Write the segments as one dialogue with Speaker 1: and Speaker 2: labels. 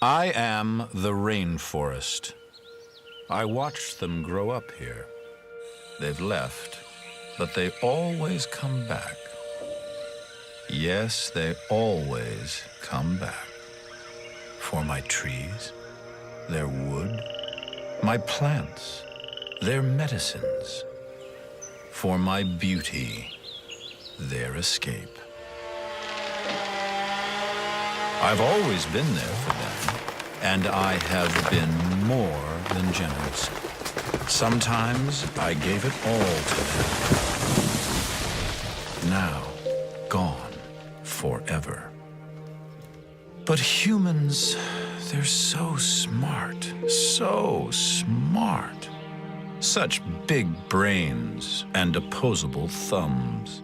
Speaker 1: I am the rainforest. I watched them grow up here. They've left, but they always come back. Yes, they always come back. For my trees, their wood, my plants, their medicines. For my beauty, their escape. I've always been there for them, and I have been more than generous. Sometimes I gave it all to them. Now, gone forever. But humans, they're so smart, so smart. Such big brains and opposable thumbs.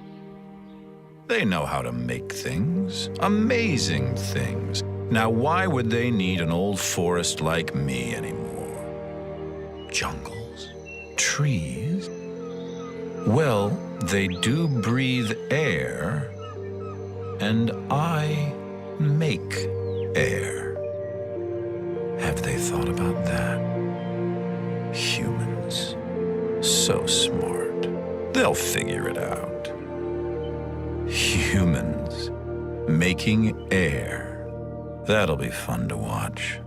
Speaker 1: They know how to make things, amazing things. Now, why would they need an old forest like me anymore? Jungles? Trees? Well, they do breathe air, and I make air. Have they thought about that? Humans, so smart. They'll figure it out. Humans making air. That'll be fun to watch.